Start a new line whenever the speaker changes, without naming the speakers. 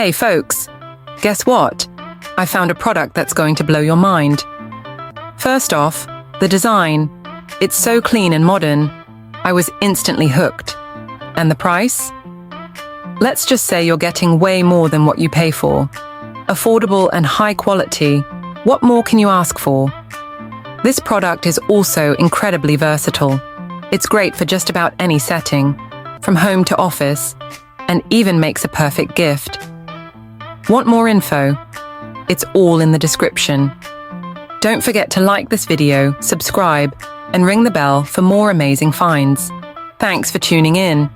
Hey folks, guess what? I found a product that's going to blow your mind. First off, the design. It's so clean and modern. I was instantly hooked. And the price? Let's just say you're getting way more than what you pay for. Affordable and high quality. What more can you ask for? This product is also incredibly versatile. It's great for just about any setting, from home to office, and even makes a perfect gift. Want more info? It's all in the description. Don't forget to like this video, subscribe, and ring the bell for more amazing finds. Thanks for tuning in.